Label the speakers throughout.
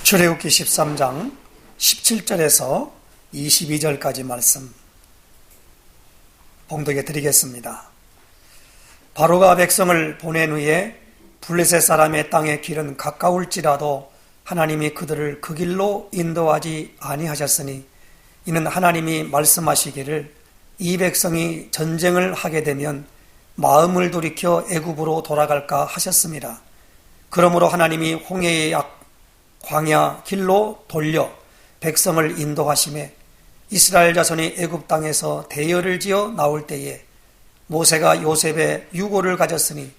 Speaker 1: 출애굽기 13장 17절에서 22절까지 말씀 봉독해 드리겠습니다. 바로가 백성을 보낸 후에 블레셋 사람의 땅의 길은 가까울지라도 하나님이 그들을 그 길로 인도하지 아니하셨으니 이는 하나님이 말씀하시기를 이 백성이 전쟁을 하게 되면 마음을 돌이켜 애굽으로 돌아갈까 하셨습니다. 그러므로 하나님이 홍해의 광야 길로 돌려 백성을 인도하시매 이스라엘 자손이 애굽 땅에서 대열을 지어 나올 때에 모세가 요셉의 유고를 가졌으니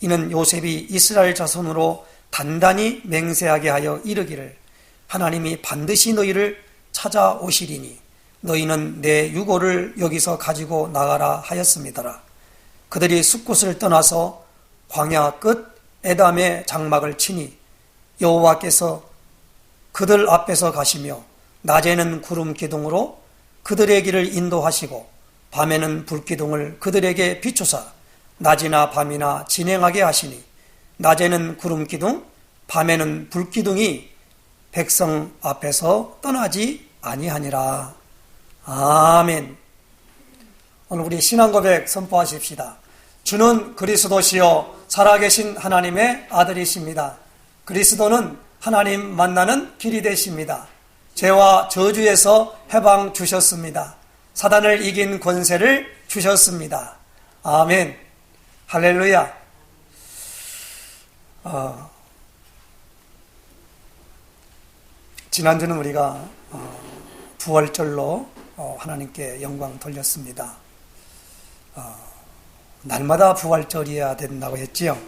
Speaker 1: 이는 요셉이 이스라엘 자손으로 단단히 맹세하게 하여 이르기를 하나님이 반드시 너희를 찾아오시리니 너희는 내 유고를 여기서 가지고 나가라 하였습니다라. 그들이 숲곳을 떠나서 광야 끝 에담의 장막을 치니 여호와께서 그들 앞에서 가시며 낮에는 구름 기둥으로 그들의 길을 인도하시고 밤에는 불기둥을 그들에게 비추사 낮이나 밤이나 진행하게 하시니 낮에는 구름 기둥 밤에는 불기둥이 백성 앞에서 떠나지 아니하니라. 아멘. 오늘 우리 신앙 고백 선포하십시다. 주는 그리스도시요 살아계신 하나님의 아들이십니다. 그리스도는 하나님 만나는 길이 되십니다. 죄와 저주에서 해방 주셨습니다. 사단을 이긴 권세를 주셨습니다. 아멘. 할렐루야. 지난주는 우리가 부활절로 하나님께 영광 돌렸습니다. 날마다 부활절이어야 된다고 했지요.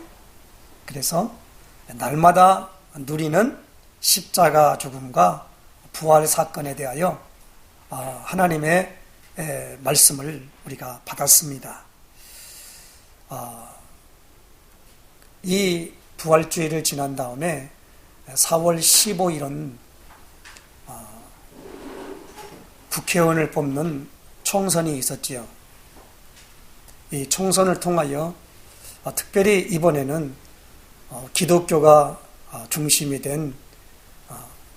Speaker 1: 그래서 날마다 누리는 십자가 죽음과 부활 사건에 대하여 하나님의 말씀을 우리가 받았습니다. 이 부활주일을 지난 다음에 4월 15일은 국회의원을 뽑는 총선이 있었지요. 이 총선을 통하여 특별히 이번에는 기독교가 중심이 된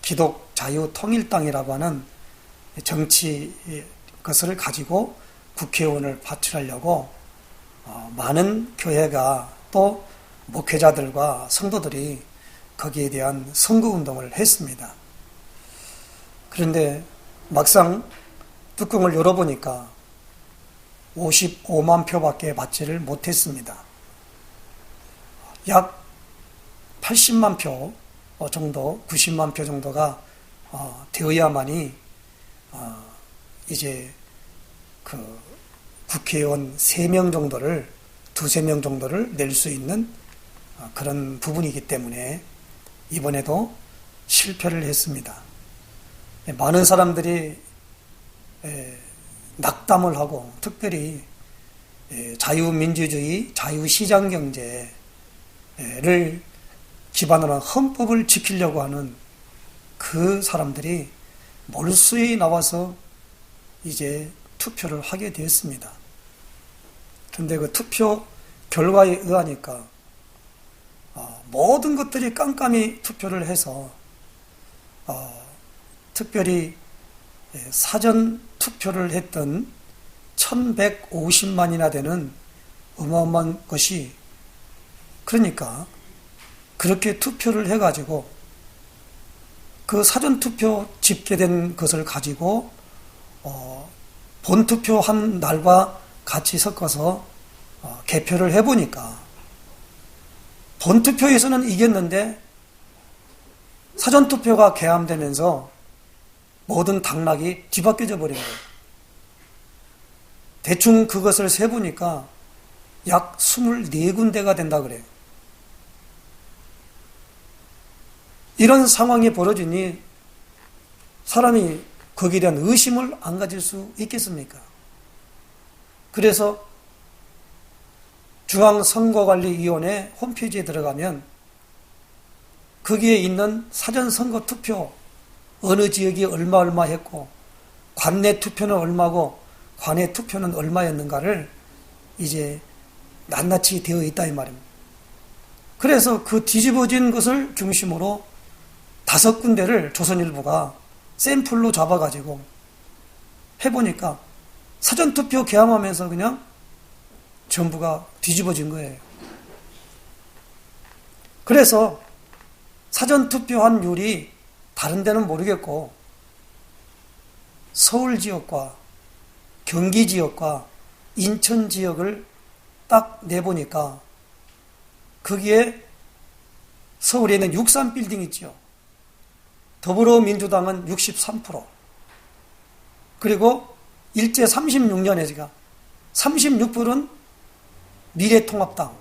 Speaker 1: 기독자유통일당이라고 하는 정치 것을 가지고 국회의원을 파출하려고 많은 교회가 또 목회자들과 성도들이 거기에 대한 선거운동을 했습니다. 그런데 막상 뚜껑을 열어보니까 55만 표밖에 받지를 못했습니다. 약 80만 표 정도, 90만 표 정도가 되어야만이 이제 그 국회의원 3명 정도를, 2-3명 정도를 낼 수 있는 그런 부분이기 때문에 이번에도 실패를 했습니다. 많은 사람들이 낙담을 하고 특별히 자유민주주의, 자유시장경제를 기반으로 한 헌법을 지키려고 하는 그 사람들이 몰수히 나와서 이제 투표를 하게 되었습니다. 그런데 그 투표 결과에 의하니까 모든 것들이 깜깜이 투표를 해서 특별히 사전 투표를 했던 1150만이나 되는 어마어마한 것이, 그러니까 그렇게 투표를 해가지고 그 사전투표 집계된 것을 가지고 본투표한 날과 같이 섞어서 개표를 해보니까 본투표에서는 이겼는데 사전투표가 개함되면서 모든 당락이 뒤바뀌어져 버린 거예요. 대충 그것을 세보니까 약 24군데가 된다 그래요. 이런 상황이 벌어지니 사람이 거기에 대한 의심을 안 가질 수 있겠습니까? 그래서 중앙선거관리위원회 홈페이지에 들어가면 거기에 있는 사전선거 투표 어느 지역이 얼마 했고 관내 투표는 얼마고 관외 투표는 얼마였는가를 이제 낱낱이 되어 있다 이 말입니다. 그래서 그 뒤집어진 것을 중심으로 5군데를 조선일보가 샘플로 잡아가지고 해보니까 사전투표 개항하면서 그냥 전부가 뒤집어진 거예요. 그래서 사전투표한 율이 다른 데는 모르겠고 서울 지역과 경기 지역과 인천 지역을 딱 내보니까 거기에 서울에 있는 63빌딩 있죠. 더불어민주당은 63%, 그리고 일제 36년에 제가 36%는 미래통합당,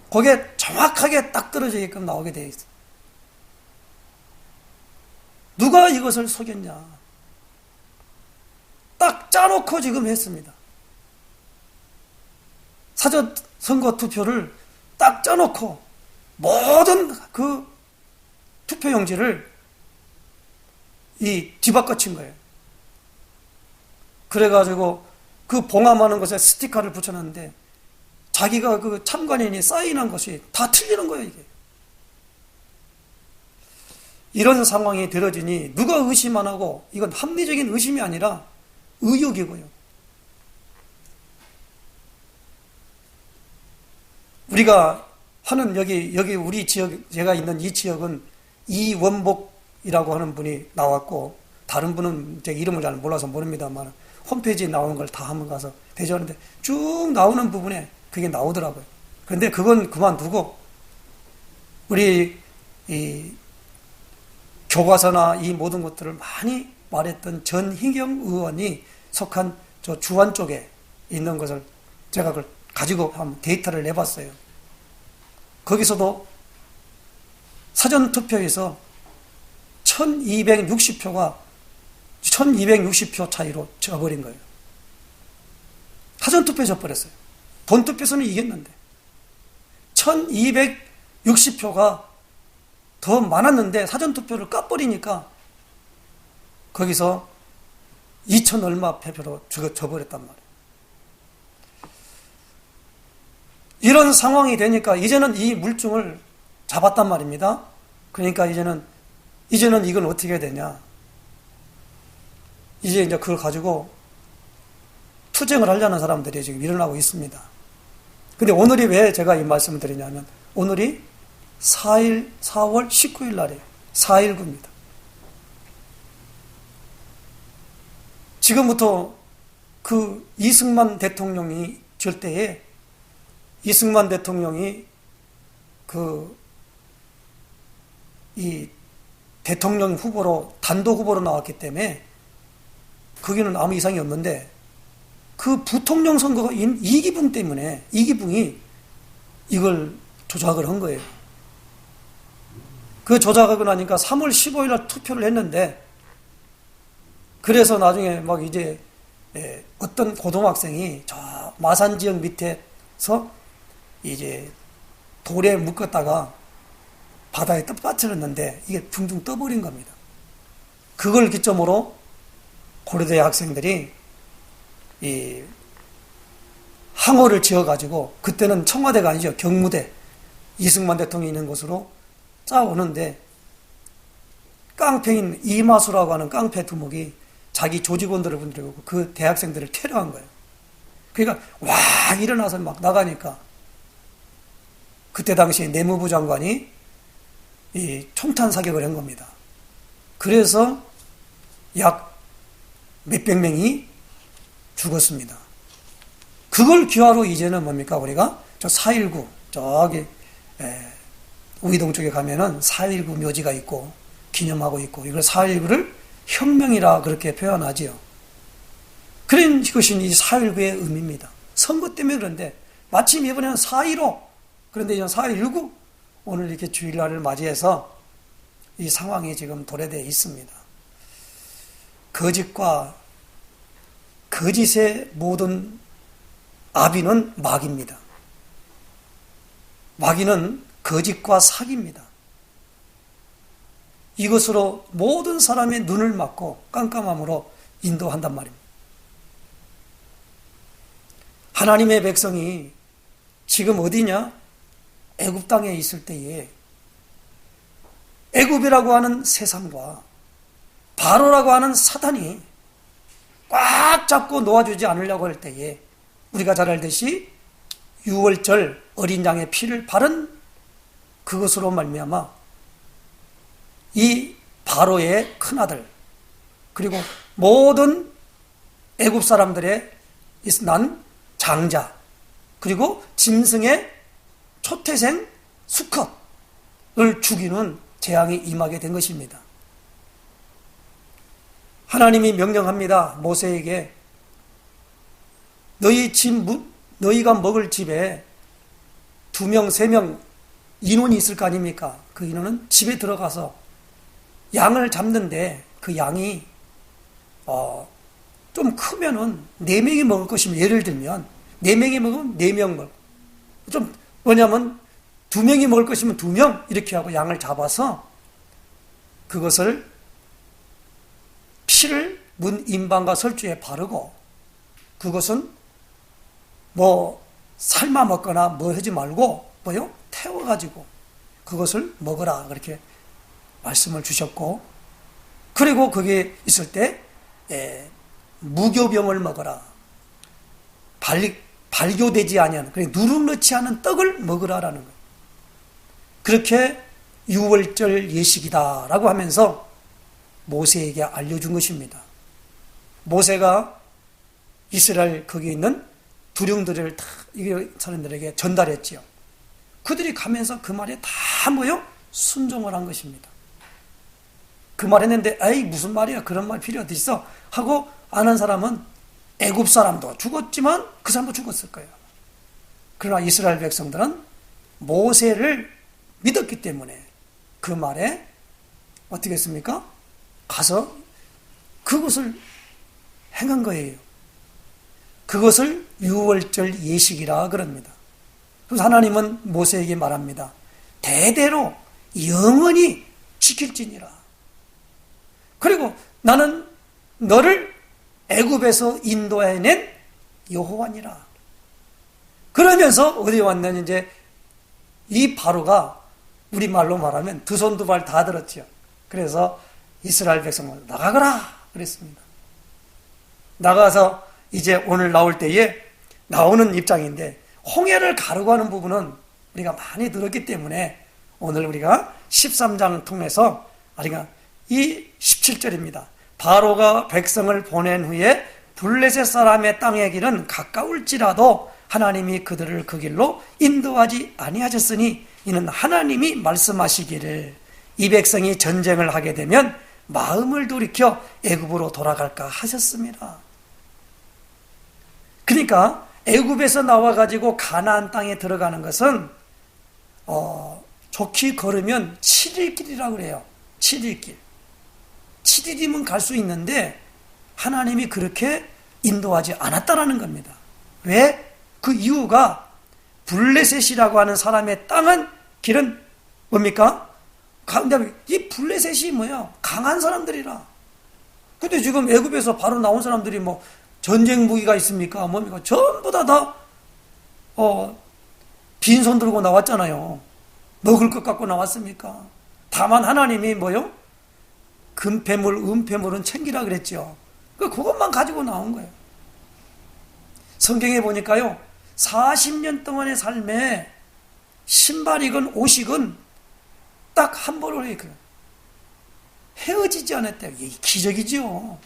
Speaker 1: 거기에 정확하게 딱 떨어지게끔 나오게 되어 있어요. 누가 이것을 속였냐? 딱 짜놓고 지금 했습니다. 사전 선거 투표를 딱 짜놓고 모든 그 투표용지를 뒤바꿔친 거예요. 그래가지고 그 봉함하는 것에 스티커를 붙여놨는데 자기가 그 참관인이 사인한 것이 다 틀리는 거예요, 이게. 이런 상황이 벌어지니 누가 의심 안 하고, 이건 합리적인 의심이 아니라 의혹이고요. 우리가 하는 여기 우리 지역, 제가 있는 이 지역은 이원복이라고 하는 분이 나왔고, 다른 분은 제 이름을 잘 몰라서 모릅니다만 홈페이지에 나오는 걸 다 한번 가서 대조하는데 쭉 나오는 부분에 그게 나오더라고요. 그런데 그건 그만두고 우리 이 교과서나 이 모든 것들을 많이 말했던 전희경 의원이 속한 저 주안 쪽에 있는 것을 제가 그걸 가지고 한번 데이터를 내봤어요. 거기서도 사전투표에서 1260표가 1260표 차이로 져버린 거예요. 사전투표에 져버렸어요. 본투표에서는 이겼는데 1260표가 더 많았는데 사전투표를 까버리니까 거기서 2000 얼마 표로 져버렸단 말이에요. 이런 상황이 되니까 이제는 이 물증을 잡았단 말입니다. 그러니까 이제는 이건 어떻게 해야 되냐. 이제 그걸 가지고 투쟁을 하려는 사람들이 지금 일어나고 있습니다. 근데 오늘이 왜 제가 이 말씀을 드리냐면, 오늘이 4월 19일 날이에요. 4.19입니다. 지금부터 그 이승만 대통령이 질 때에 이승만 대통령이 이 대통령 후보로, 단독 후보로 나왔기 때문에 거기는 아무 이상이 없는데, 그 부통령 선거가 이기붕 때문에, 이기붕이 이걸 조작을 한 거예요. 그 조작하고 나니까 3월 15일 날 투표를 했는데, 그래서 나중에 막 이제 어떤 고등학생이 저 마산 지역 밑에서 이제 돌에 묶었다가 바다에 빠뜨렸는데 이게 둥둥 떠버린 겁니다. 그걸 기점으로 고려대 학생들이 이 항호를 지어가지고, 그때는 청와대가 아니죠, 경무대, 이승만 대통령이 있는 곳으로 짜오는데, 깡패인 이마수라고 하는 깡패 두목이 자기 조직원들을 분들이고 그 대학생들을 테러한 거예요. 그러니까 와 일어나서 막 나가니까 그때 당시 내무부 장관이 이 총탄 사격을 한 겁니다. 그래서 약 몇백 명이 죽었습니다. 그걸 기화로 이제는 뭡니까? 우리가 저 4.19 저기 우이동 쪽에 가면은 4.19 묘지가 있고 기념하고 있고, 이걸 4.19를 혁명이라 그렇게 표현하지요. 그런 것이 이 4.19의 의미입니다. 선거 때문에 그런데, 마침 이번에는 4.15, 그런데 이제 4.19, 오늘 이렇게 주일날을 맞이해서 이 상황이 지금 도래되어 있습니다. 거짓과 거짓의 모든 아비는 마귀입니다. 마귀는 거짓과 사기입니다. 이것으로 모든 사람의 눈을 막고 깜깜함으로 인도한단 말입니다. 하나님의 백성이 지금 어디냐? 애굽 땅에 있을 때에 애굽이라고 하는 세상과 바로라고 하는 사단이 꽉 잡고 놓아주지 않으려고 할 때에 우리가 잘 알듯이 유월절 어린 양의 피를 바른 그것으로 말미암아 이 바로의 큰아들 그리고 모든 애굽 사람들의 난 장자 그리고 짐승의 초태생 수컷을 죽이는 재앙이 임하게 된 것입니다. 하나님이 명령합니다. 모세에게 너희가 먹을 집에 2명, 3명 인원이 있을 거 아닙니까? 그 인원은 집에 들어가서 양을 잡는데 그 양이 좀 크면은 4명이 먹을 것이면 예를 들면 4명이 먹으면 4명 먹고 좀 뭐냐면 2명이 먹을 것이면 2명 이렇게 하고 양을 잡아서 그것을 피를 문 임방과 설주에 바르고 그것은 뭐 삶아 먹거나 뭐 하지 말고 뭐요? 태워가지고 그것을 먹으라 그렇게 말씀을 주셨고 그리고 그게 있을 때 무교병을 먹어라 발교되지 아니하는 누룩 넣지 않은 떡을 먹으라라는 거예요. 그렇게 유월절 예식이다라고 하면서 모세에게 알려준 것입니다. 모세가 이스라엘 거기에 있는 두령들을 다 사람들에게 전달했지요. 그들이 가면서 그 말에 다 뭐요? 순종을 한 것입니다. 그 말 했는데 에이 무슨 말이야 그런 말 필요 어디 있어 하고 아는 사람은 애굽 사람도 죽었지만 그 사람도 죽었을 거예요. 그러나 이스라엘 백성들은 모세를 믿었기 때문에 그 말에 어떻게 했습니까? 가서 그것을 행한 거예요. 그것을 유월절 예식이라 그럽니다. 그래서 하나님은 모세에게 말합니다. 대대로 영원히 지킬지니라. 그리고 나는 너를 애굽에서 인도해낸 여호와니라. 그러면서 어디 왔냐면 이제 이 바로가 우리말로 말하면 두 손 두 발 다 들었죠. 그래서 이스라엘 백성을 나가거라 그랬습니다. 나가서 이제 오늘 나올 때에 나오는 입장인데 홍해를 가르고 하는 부분은 우리가 많이 들었기 때문에 오늘 우리가 13장 통해서 이 17절입니다. 바로가 백성을 보낸 후에 블레셋 사람의 땅의 길은 가까울지라도 하나님이 그들을 그 길로 인도하지 아니하셨으니 이는 하나님이 말씀하시기를 이 백성이 전쟁을 하게 되면 마음을 돌이켜 애굽으로 돌아갈까 하셨습니다. 그러니까 애굽에서 나와가지고 가나안 땅에 들어가는 것은 좋게 걸으면 7일 길이라고 그래요. 7일 길. 7일이면 갈 수 있는데 하나님이 그렇게 인도하지 않았다라는 겁니다. 왜? 그 이유가 블레셋이라고 하는 사람의 땅은 길은 뭡니까? 근데 이 블레셋이 뭐야? 강한 사람들이라. 근데 지금 애굽에서 바로 나온 사람들이 뭐 전쟁 무기가 있습니까? 뭡니까? 전부 다 빈손 들고 나왔잖아요. 먹을 것 갖고 나왔습니까? 다만 하나님이 뭐요? 금패물, 은패물은 챙기라 그랬죠. 그것만 가지고 나온 거예요. 성경에 보니까요, 40년 동안의 삶에 신발이건 옷이건 딱 한 벌을 헤어지지 않았대요. 이게 기적이죠.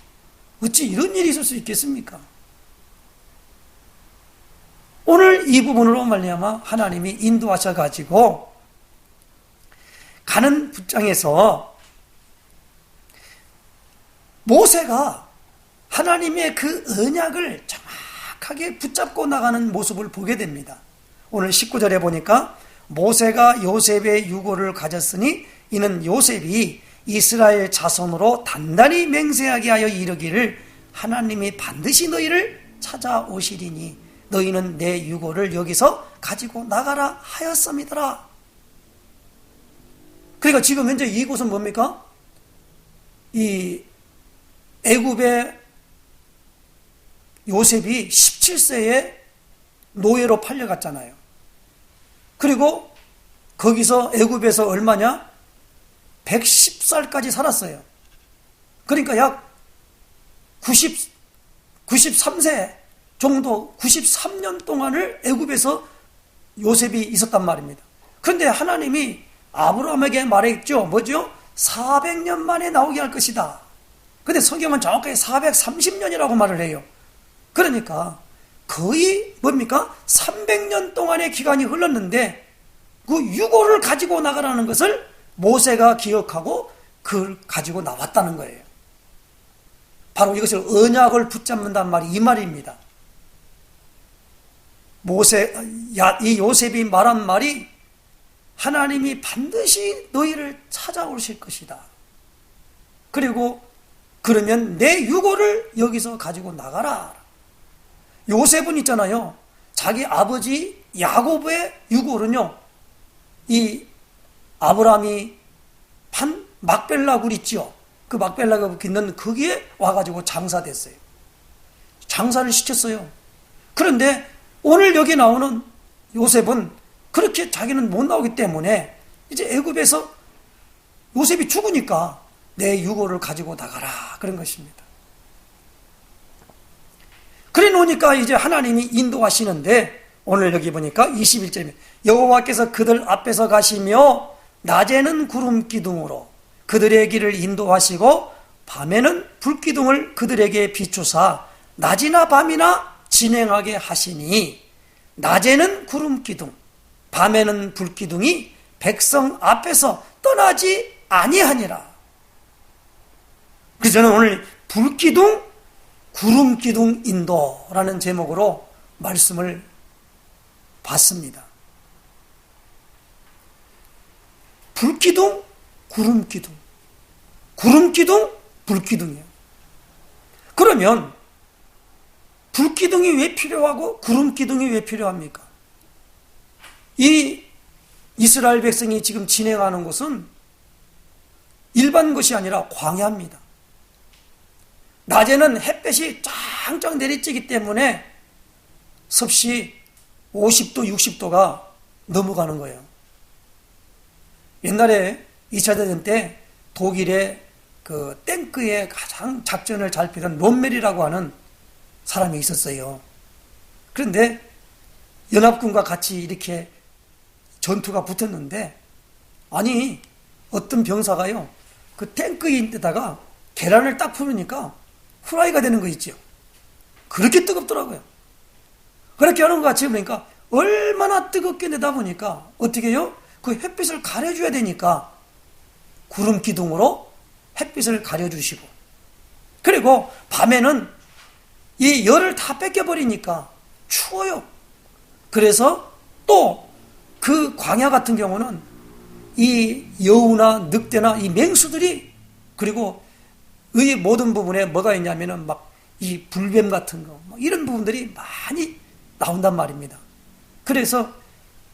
Speaker 1: 어찌 이런 일이 있을 수 있겠습니까? 오늘 이 부분으로 말미암아 하나님이 인도하셔가지고 가는 부장에서 모세가 하나님의 그 언약을 정확하게 붙잡고 나가는 모습을 보게 됩니다. 오늘 19절에 보니까 모세가 요셉의 유고를 가졌으니 이는 요셉이 이스라엘 자손으로 단단히 맹세하게 하여 이르기를 하나님이 반드시 너희를 찾아오시리니 너희는 내 유고를 여기서 가지고 나가라 하였음이더라. 그러니까 지금 현재 이곳은 뭡니까? 이 애굽의 요셉이 17세에 노예로 팔려갔잖아요. 그리고 거기서 애굽에서 얼마냐? 110살까지 살았어요. 그러니까 약 93세 정도, 93년 동안을 애굽에서 요셉이 있었단 말입니다. 그런데 하나님이 아브라함에게 말했죠. 뭐죠? 400년 만에 나오게 할 것이다. 근데 성경은 정확하게 430년이라고 말을 해요. 그러니까 거의 뭡니까? 300년 동안의 기간이 흘렀는데 그 유고를 가지고 나가라는 것을 모세가 기억하고 그걸 가지고 나왔다는 거예요. 바로 이것을 언약을 붙잡는단 말이 이 말입니다. 이 요셉이 말한 말이 하나님이 반드시 너희를 찾아오실 것이다. 그리고 그러면 내 유고를 여기서 가지고 나가라. 요셉은 있잖아요. 자기 아버지 야곱의 유고는요, 이 아브라함이 판 막벨라 굴 있죠. 그 막벨라 굴 있는 거기에 와가지고 장사됐어요. 장사를 시켰어요. 그런데 오늘 여기 나오는 요셉은 그렇게 자기는 못 나오기 때문에 이제 애굽에서 요셉이 죽으니까 내 유고를 가지고 나가라 그런 것입니다. 그래 놓으니까 이제 하나님이 인도하시는데 오늘 여기 보니까 21절에 여호와께서 그들 앞에서 가시며 낮에는 구름 기둥으로 그들의 길을 인도하시고 밤에는 불기둥을 그들에게 비추사 낮이나 밤이나 진행하게 하시니 낮에는 구름 기둥 밤에는 불기둥이 백성 앞에서 떠나지 아니하니라. 그래서 저는 오늘 불기둥 구름기둥 인도라는 제목으로 말씀을 봤습니다. 불기둥, 구름기둥. 구름기둥, 불기둥이에요. 그러면 불기둥이 왜 필요하고 구름기둥이 왜 필요합니까? 이 이스라엘 백성이 지금 진행하는 곳은 일반 것이 아니라 광야입니다. 낮에는 햇볕이 쫙쫙 내리쬐기 때문에 섭씨 50도, 60도가 넘어가는 거예요. 옛날에 2차 대전 때 독일의 그 탱크에 가장 작전을 잘 펴던 롬멜이라고 하는 사람이 있었어요. 그런데 연합군과 같이 이렇게 전투가 붙었는데, 아니, 어떤 병사가요, 그 탱크인데다가 계란을 딱 풀으니까 후라이가 되는 거 있죠. 그렇게 뜨겁더라고요. 그렇게 하는 것 같이 보니까 얼마나 뜨겁게 내다 보니까 어떻게 해요? 그 햇빛을 가려줘야 되니까 구름 기둥으로 햇빛을 가려주시고, 그리고 밤에는 이 열을 다 뺏겨버리니까 추워요. 그래서 또 그 광야 같은 경우는 이 여우나 늑대나 이 맹수들이, 그리고 의 모든 부분에 뭐가 있냐면은 막 이 불뱀 같은 거, 이런 부분들이 많이 나온단 말입니다. 그래서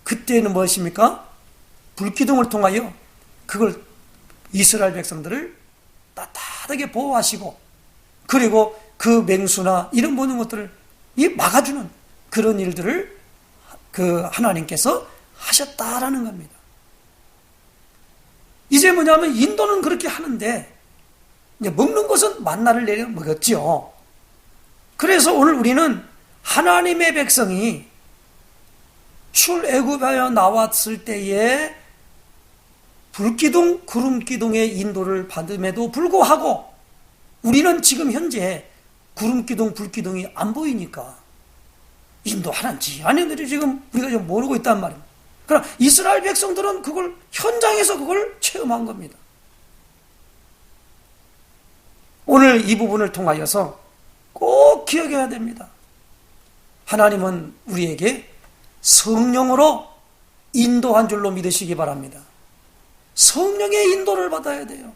Speaker 1: 그때는 무엇입니까? 불기둥을 통하여 그걸 이스라엘 백성들을 따뜻하게 보호하시고, 그리고 그 맹수나 이런 모든 것들을 막아주는 그런 일들을 그 하나님께서 하셨다라는 겁니다. 이제 뭐냐면 인도는 그렇게 하는데 이제 먹는 것은 만나를 내려 먹었죠. 그래서 오늘 우리는 하나님의 백성이 출애굽하여 나왔을 때에 불기둥, 구름기둥의 인도를 받음에도 불구하고 우리는 지금 현재 구름기둥, 불기둥이 안 보이니까 인도하는지 아닌지 지금 우리가 좀 모르고 있단 말입니다. 그러나 이스라엘 백성들은 그걸 현장에서 그걸 체험한 겁니다. 오늘 이 부분을 통하여서 꼭 기억해야 됩니다. 하나님은 우리에게 성령으로 인도한 줄로 믿으시기 바랍니다. 성령의 인도를 받아야 돼요.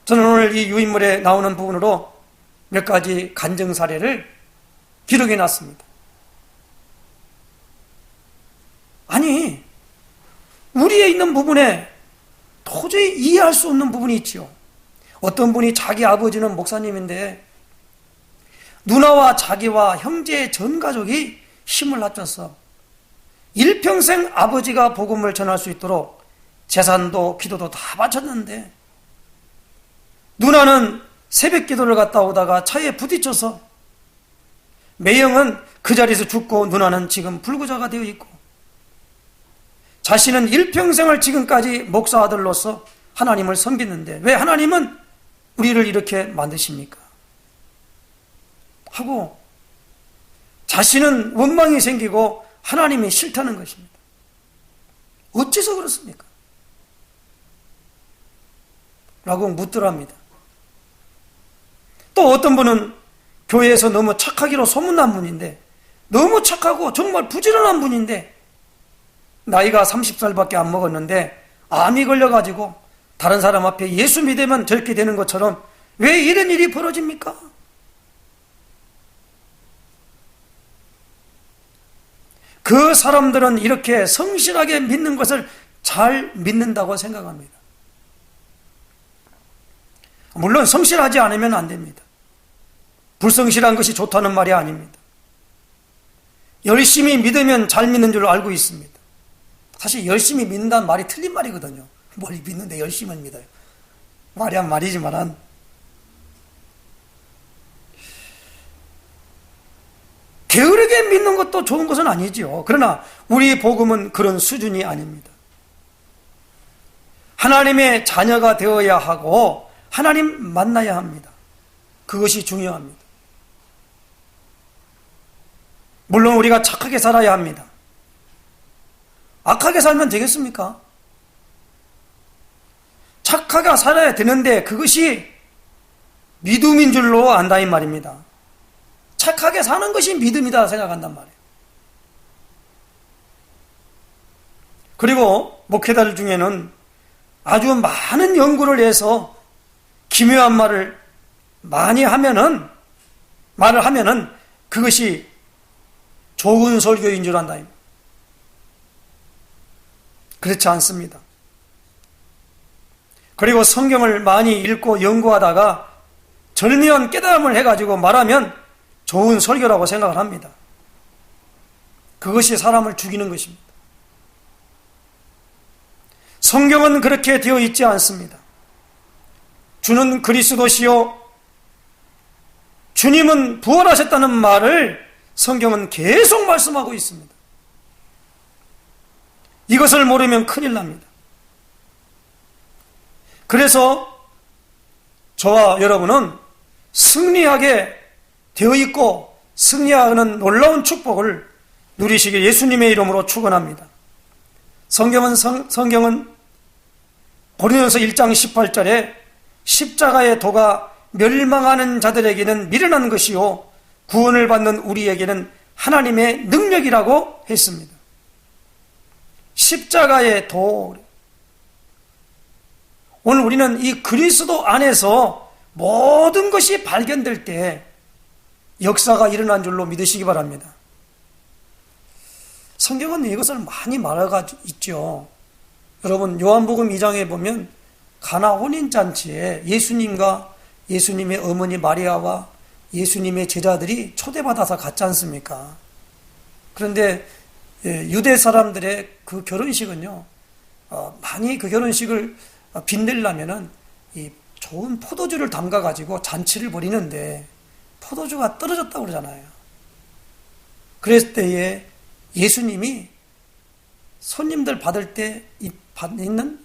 Speaker 1: 저는 오늘 이 유인물에 나오는 부분으로 몇 가지 간증 사례를 기록해 놨습니다. 아니, 우리에 있는 부분에 도저히 이해할 수 없는 부분이 있죠. 어떤 분이 자기 아버지는 목사님인데 누나와 자기와 형제 전 가족이 힘을 합쳐서 일평생 아버지가 복음을 전할 수 있도록 재산도 기도도 다 바쳤는데 누나는 새벽 기도를 갔다 오다가 차에 부딪혀서 매형은 그 자리에서 죽고 누나는 지금 불구자가 되어 있고 자신은 일평생을 지금까지 목사 아들로서 하나님을 섬겼는데 왜 하나님은 우리를 이렇게 만드십니까? 하고 자신은 원망이 생기고 하나님이 싫다는 것입니다. 어째서 그렇습니까? 라고 묻더랍니다. 또 어떤 분은 교회에서 너무 착하기로 소문난 분인데 너무 착하고 정말 부지런한 분인데 나이가 30살밖에 안 먹었는데 암이 걸려가지고 다른 사람 앞에 예수 믿으면 저렇게 되는 것처럼 왜 이런 일이 벌어집니까? 그 사람들은 이렇게 성실하게 믿는 것을 잘 믿는다고 생각합니다. 물론 성실하지 않으면 안 됩니다. 불성실한 것이 좋다는 말이 아닙니다. 열심히 믿으면 잘 믿는 줄 알고 있습니다. 사실 열심히 믿는다는 말이 틀린 말이거든요. 뭘 믿는데 열심히 믿어요. 말이 한 말이지만 게으르게 믿는 것도 좋은 것은 아니지요. 그러나 우리 복음은 그런 수준이 아닙니다. 하나님의 자녀가 되어야 하고 하나님 만나야 합니다. 그것이 중요합니다. 물론 우리가 착하게 살아야 합니다. 악하게 살면 되겠습니까? 착하게 살아야 되는데 그것이 믿음인 줄로 안다 이 말입니다. 착하게 사는 것이 믿음이다 생각한단 말이에요. 그리고 목회자들 중에는 아주 많은 연구를 해서 기묘한 말을 많이 말을 하면은 그것이 좋은 설교인 줄 안다. 그렇지 않습니다. 그리고 성경을 많이 읽고 연구하다가 절묘한 깨달음을 해가지고 말하면 좋은 설교라고 생각을 합니다. 그것이 사람을 죽이는 것입니다. 성경은 그렇게 되어 있지 않습니다. 주는 그리스도시요 주님은 부활하셨다는 말을 성경은 계속 말씀하고 있습니다. 이것을 모르면 큰일 납니다. 그래서 저와 여러분은 승리하게 되어 있고 승리하는 놀라운 축복을 누리시길 예수님의 이름으로 축원합니다. 성경은 고린도서 1장 18절에 십자가의 도가 멸망하는 자들에게는 미련한 것이요 구원을 받는 우리에게는 하나님의 능력이라고 했습니다. 십자가의 도. 오늘 우리는 이 그리스도 안에서 모든 것이 발견될 때 역사가 일어난 줄로 믿으시기 바랍니다. 성경은 이것을 많이 말하고 있죠. 여러분 요한복음 2장에 보면 가나 혼인잔치에 예수님과 예수님의 어머니 마리아와 예수님의 제자들이 초대받아서 갔지 않습니까? 그런데 유대 사람들의 그 결혼식은요, 많이 그 결혼식을 빛내려면은 이 좋은 포도주를 담가가지고 잔치를 벌이는데 포도주가 떨어졌다고 그러잖아요. 그랬을 때에 예수님이 손님들 받을 때 있는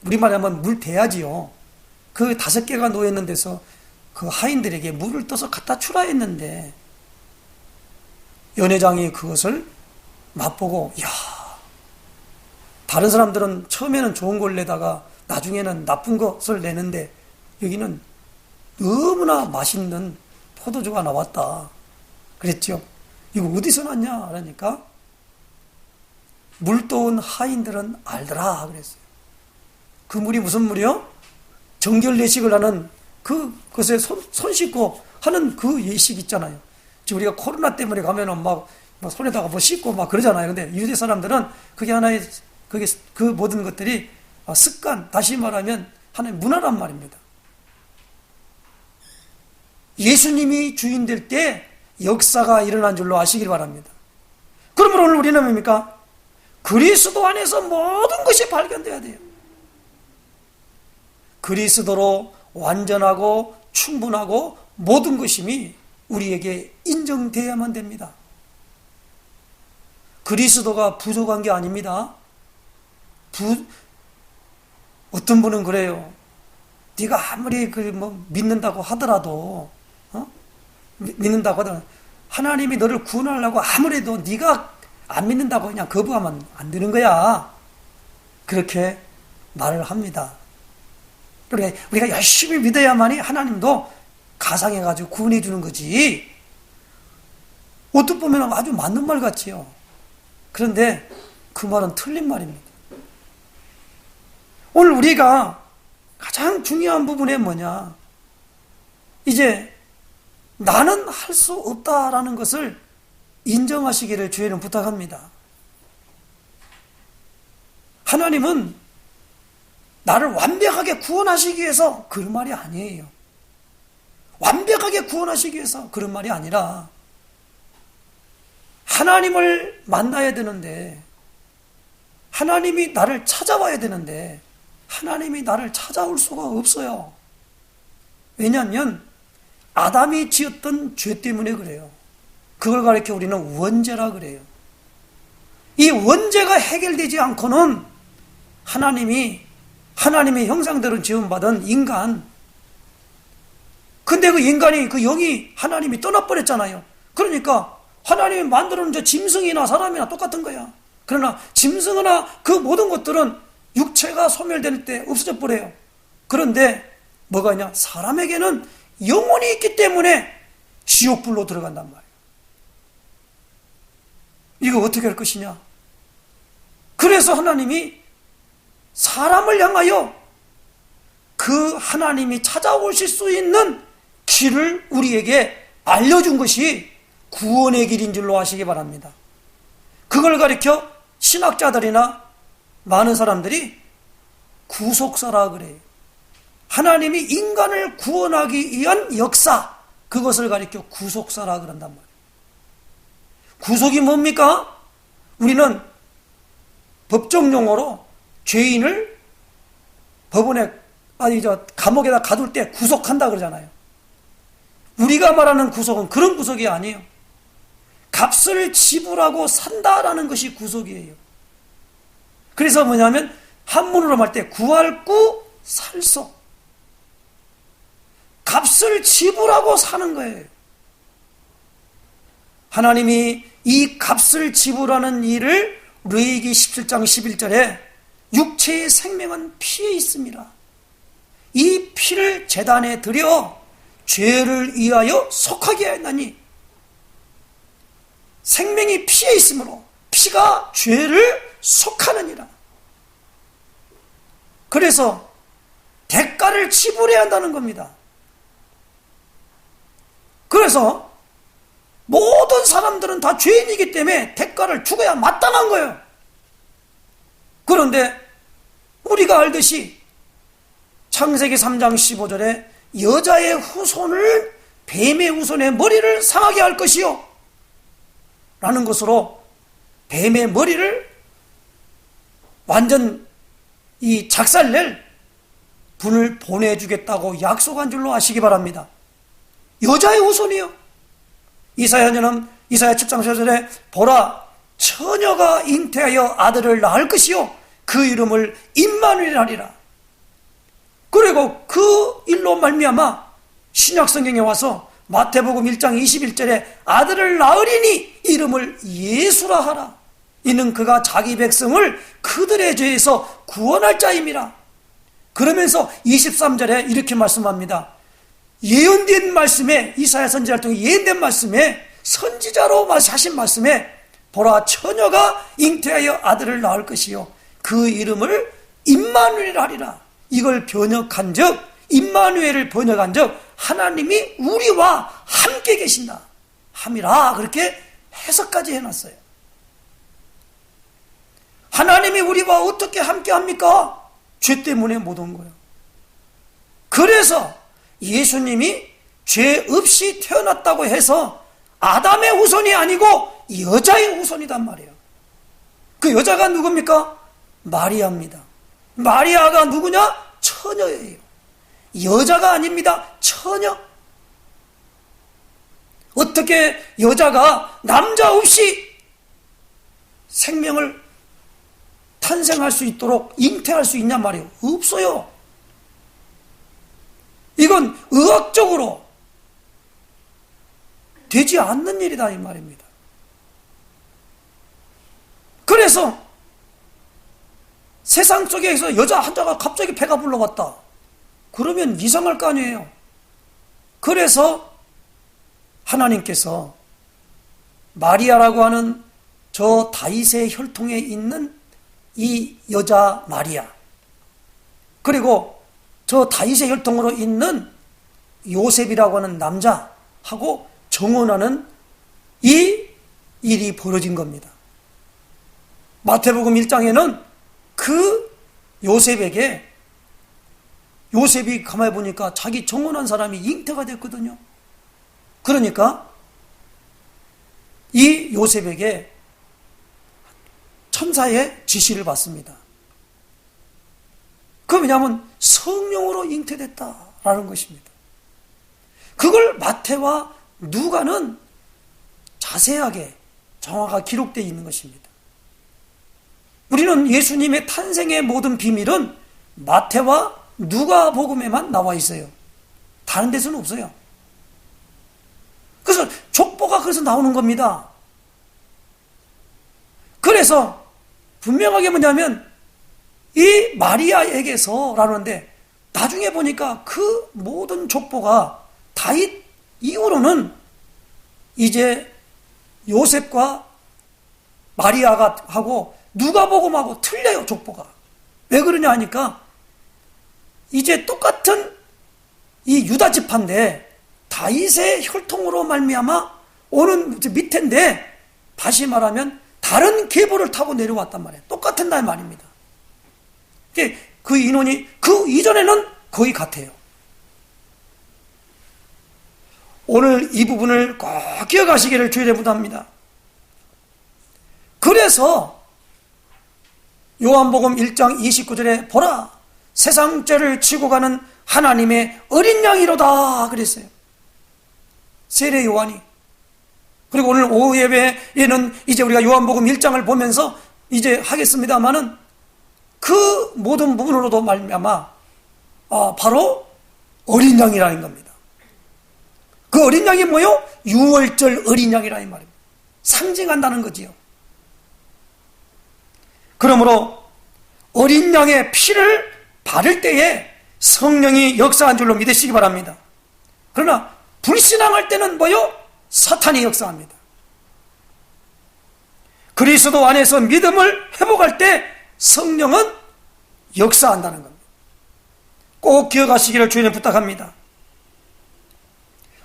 Speaker 1: 우리말에 하면 물 대야지요. 그 5개가 놓여있는 데서 그 하인들에게 물을 떠서 갖다 주라 했는데 연회장이 그것을 맛보고 이야, 다른 사람들은 처음에는 좋은 걸 내다가 나중에는 나쁜 것을 내는데 여기는 너무나 맛있는 포도주가 나왔다 그랬죠. 이거 어디서 났냐 그러니까 물 떠온 하인들은 알더라 그랬어요. 그 물이 무슨 물이요? 정결례식을 하는 그것에 손 씻고 하는 그 예식 있잖아요. 지금 우리가 코로나 때문에 가면은 막 손에다가 뭐 씻고 막 그러잖아요. 근데 유대 사람들은 그게 하나의 그 모든 것들이 습관, 다시 말하면 하나의 문화란 말입니다. 예수님이 주인 될 때 역사가 일어난 줄로 아시길 바랍니다. 그러면 오늘 우리는 뭡니까? 그리스도 안에서 모든 것이 발견돼야 돼요. 그리스도로 완전하고 충분하고 모든 것임이 우리에게 인정되어야만 됩니다. 그리스도가 부족한 게 아닙니다. 어떤 분은 그래요. 네가 아무리 믿는다고 하더라도, 믿는다고 하더라도 하나님이 너를 구원하려고 아무래도 네가 안 믿는다고 그냥 거부하면 안 되는 거야. 그렇게 말을 합니다. 그러니까 우리가 열심히 믿어야만이 하나님도 가상해가지고 구원해 주는 거지. 어떻게 보면 아주 맞는 말 같지요. 그런데 그 말은 틀린 말입니다. 오늘 우리가 가장 중요한 부분이 뭐냐? 이제 나는 할 수 없다라는 것을 인정하시기를 주의는 부탁합니다. 하나님은 나를 완벽하게 구원하시기 위해서 그런 말이 아니에요. 완벽하게 구원하시기 위해서 그런 말이 아니라 하나님을 만나야 되는데, 하나님이 나를 찾아와야 되는데 하나님이 나를 찾아올 수가 없어요. 왜냐하면 아담이 지었던 죄 때문에 그래요. 그걸 가리켜 우리는 원죄라 그래요. 이 원죄가 해결되지 않고는 하나님의 형상대로 지음받은 인간, 근데 그 인간이, 그 영이 하나님이 떠나버렸잖아요. 그러니까 하나님이 만들어놓은 저 짐승이나 사람이나 똑같은 거야. 그러나 짐승이나 그 모든 것들은 육체가 소멸될 때 없어져 버려요. 그런데 뭐가 있냐? 사람에게는 영혼이 있기 때문에 지옥불로 들어간단 말이에요. 이거 어떻게 할 것이냐? 그래서 하나님이 사람을 향하여 그 하나님이 찾아오실 수 있는 길을 우리에게 알려준 것이 구원의 길인 줄로 아시기 바랍니다. 그걸 가리켜 신학자들이나 많은 사람들이 구속사라 그래요. 하나님이 인간을 구원하기 위한 역사, 그것을 가리켜 구속사라 그런단 말이에요. 구속이 뭡니까? 우리는 법정 용어로 죄인을 감옥에다 가둘 때 구속한다 그러잖아요. 우리가 말하는 구속은 그런 구속이 아니에요. 값을 지불하고 산다라는 것이 구속이에요. 그래서 뭐냐면 한문으로 말 때 구할 구 살소, 값을 지불하고 사는 거예요. 하나님이 이 값을 지불하는 일을 레위기 17장 11절에 육체의 생명은 피에 있습니다. 이 피를 제단에 드려 죄를 위하여 속하게 하였나니, 생명이 피에 있으므로 피가 죄를 속하느니라. 그래서 대가를 지불해야 한다는 겁니다. 그래서 모든 사람들은 다 죄인이기 때문에 대가를 죽어야 마땅한 거예요. 그런데 우리가 알듯이 창세기 3장 15절에 여자의 후손을 뱀의 후손의 머리를 상하게 할 것이요 라는 것으로 뱀의 머리를 완전 이 작살낼 분을 보내주겠다고 약속한 줄로 아시기 바랍니다. 여자의 후손이요. 이사야는 이사야 7장 4절에 보라, 처녀가 잉태하여 아들을 낳을 것이요 그 이름을 임마누엘 하리라. 그리고 그 일로 말미암아 신약 성경에 와서 마태복음 1장 21절에 아들을 낳으리니 이름을 예수라 하라. 이는 그가 자기 백성을 그들의 죄에서 구원할 자임이라. 그러면서 23절에 이렇게 말씀합니다. 예언된 말씀에, 이사야 선지자를 통해 예언된 말씀에, 선지자로 하신 말씀에 보라, 처녀가 잉태하여 아들을 낳을 것이요 그 이름을 임마누엘 하리라. 이걸 번역한 적, 임마누엘을 번역한 적, 하나님이 우리와 함께 계신다 함이라. 그렇게 해석까지 해놨어요. 하나님이 우리와 어떻게 함께 합니까? 죄 때문에 못 온 거예요. 그래서 예수님이 죄 없이 태어났다고 해서 아담의 후손이 아니고 여자의 후손이단 말이에요. 그 여자가 누굽니까? 마리아입니다. 마리아가 누구냐? 처녀예요. 여자가 아닙니다. 처녀. 어떻게 여자가 남자 없이 생명을 탄생할 수 있도록 잉태할 수 있냔 말이에요. 없어요. 이건 의학적으로 되지 않는 일이다 이 말입니다. 그래서 세상 속에서 여자 환자가 갑자기 배가 불러왔다. 그러면 이상할 거 아니에요. 그래서 하나님께서 마리아라고 하는 저 다윗의 혈통에 있는 이 여자 마리아, 그리고 저 다윗의 혈통으로 있는 요셉이라고 하는 남자하고 정혼하는 이 일이 벌어진 겁니다. 마태복음 1장에는 그 요셉이 가만히 보니까 자기 정혼한 사람이 잉태가 됐거든요. 그러니까 이 요셉에게 천사의 지시를 받습니다. 그 왜냐하면 성령으로 잉태됐다라는 것입니다. 그걸 마태와 누가는 자세하게 정확하게 기록되어 있는 것입니다. 우리는 예수님의 탄생의 모든 비밀은 마태와 누가복음에만 나와 있어요. 다른 데서는 없어요. 그래서 족보가 그래서 나오는 겁니다. 그래서 분명하게 뭐냐면 이 마리아에게서라는데 나중에 보니까 그 모든 족보가 다윗 이후로는 이제 요셉과 마리아가 하고 누가복음하고 틀려요. 족보가. 왜 그러냐 하니까 이제 똑같은 이 유다 지파인데 다윗의 혈통으로 말미암아 오는 밑인데 다시 말하면 다른 계보를 타고 내려왔단 말이에요. 똑같은 날 말입니다. 그 인원이 그 이전에는 거의 같아요. 오늘 이 부분을 꼭 기억하시기를 주일에 부탁합니다. 그래서 요한복음 1장 29절에 보라 세상 죄를 지고 가는 하나님의 어린 양이로다 그랬어요. 세례 요한이. 그리고 오늘 오후 예배에는 이제 우리가 요한복음 1장을 보면서 이제 하겠습니다마는 그 모든 부분으로도 말미암아 바로 어린 양이라는 겁니다. 그 어린 양이 뭐요? 유월절 어린 양이라는 말입니다. 상징한다는 거지요. 그러므로 어린 양의 피를 바를 때에 성령이 역사한 줄로 믿으시기 바랍니다. 그러나 불신앙할 때는 뭐요? 사탄이 역사합니다. 그리스도 안에서 믿음을 회복할 때 성령은 역사한다는 겁니다. 꼭 기억하시기를 주님 부탁합니다.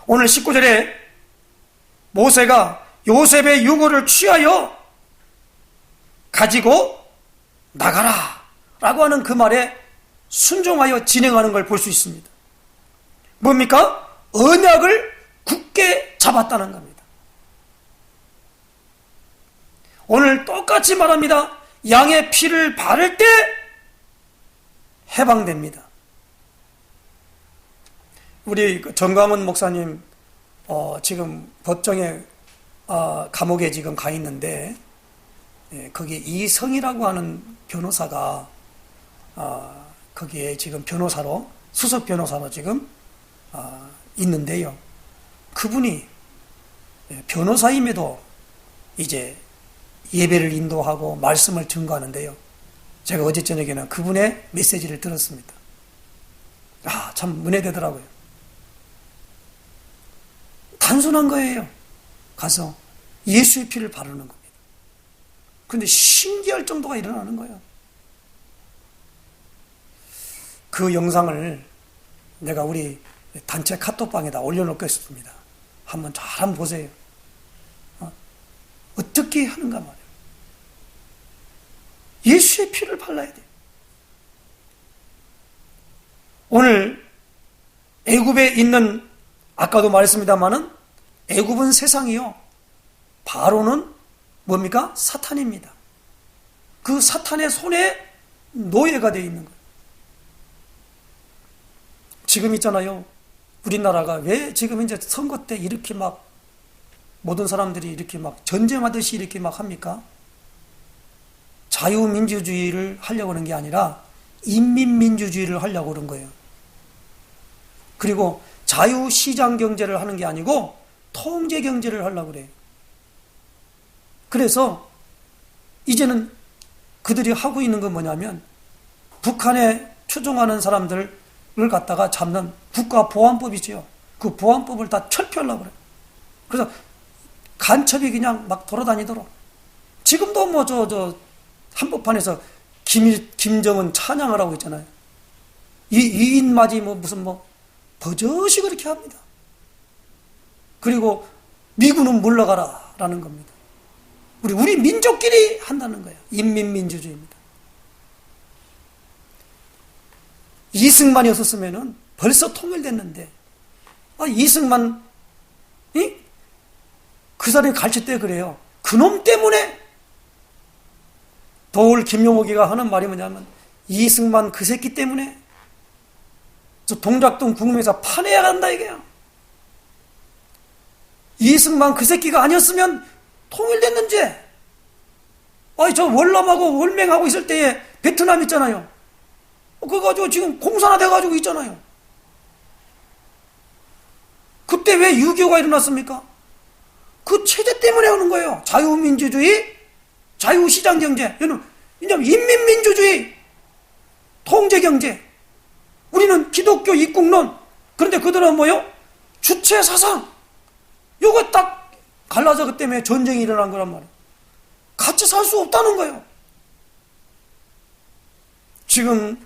Speaker 1: 오늘 19절에 모세가 요셉의 유고를 취하여 가지고 나가라 라고 하는 그 말에 순종하여 진행하는 걸 볼 수 있습니다. 뭡니까? 언약을 굳게 잡았다는 겁니다. 오늘 똑같이 말합니다. 양의 피를 바를 때 해방됩니다. 우리 정광훈 목사님 지금 법정에 감옥에 지금 가 있는데 거기 이성이라고 하는 변호사가 거기에 지금 변호사로 수석 변호사로 지금 있는데요. 그분이 변호사임에도 이제 예배를 인도하고 말씀을 증거하는데요. 제가 어제 저녁에는 그분의 메시지를 들었습니다. 참 은혜되더라고요. 단순한 거예요. 가서 예수의 피를 바르는 겁니다. 그런데 신기할 정도가 일어나는 거예요. 그 영상을 내가 우리 단체 카톡방에다 올려놓겠습니다. 한번 보세요. 어떻게 하는가 말이에요. 예수의 피를 발라야 돼요. 오늘 애굽에 있는 아까도 말했습니다마는 애굽은 세상이요. 바로는 뭡니까? 사탄입니다. 그 사탄의 손에 노예가 되어 있는 거예요. 지금 있잖아요. 우리나라가 왜 지금 이제 선거 때 이렇게 막 모든 사람들이 이렇게 막 전쟁하듯이 이렇게 막 합니까? 자유민주주의를 하려고 하는 게 아니라 인민민주주의를 하려고 그런 거예요. 그리고 자유시장경제를 하는 게 아니고 통제경제를 하려고 그래요. 그래서 이제는 그들이 하고 있는 건 뭐냐면 북한에 추종하는 사람들을 갖다가 잡는 국가보안법이지요. 그 보안법을 다 철폐하려고 그래요. 그래서 간첩이 그냥 막 돌아다니도록. 지금도 뭐 한복판에서 김정은 찬양을 하고 있잖아요. 이인맞이 무슨 버젓이 그렇게 합니다. 그리고 미군은 물러가라 라는 겁니다. 우리 민족끼리 한다는 거예요. 인민민주주의입니다. 이승만이 없었으면 벌써 통일됐는데, 이승만, 그 사람이 가르칠 때 그래요. 그놈 때문에 도울 김용옥이가 하는 말이 뭐냐면, 이승만 그 새끼 때문에 저 동작동 구금에서 파내야 한다 이게요. 이승만 그 새끼가 아니었으면 통일됐는지. 저 월남하고 월맹하고 있을 때에 베트남 있잖아요. 그거 가지고 지금 공산화 돼가지고 있잖아요. 그때 왜 6.25가 일어났습니까? 그 체제 때문에 오는 거예요. 자유민주주의, 자유시장경제, 왜냐면 인민민주주의, 통제경제. 우리는 기독교 입국론. 그런데 그들은 뭐요? 주체사상. 요거 딱 갈라져 그 때문에 전쟁이 일어난 거란 말이에요. 같이 살 수 없다는 거예요. 지금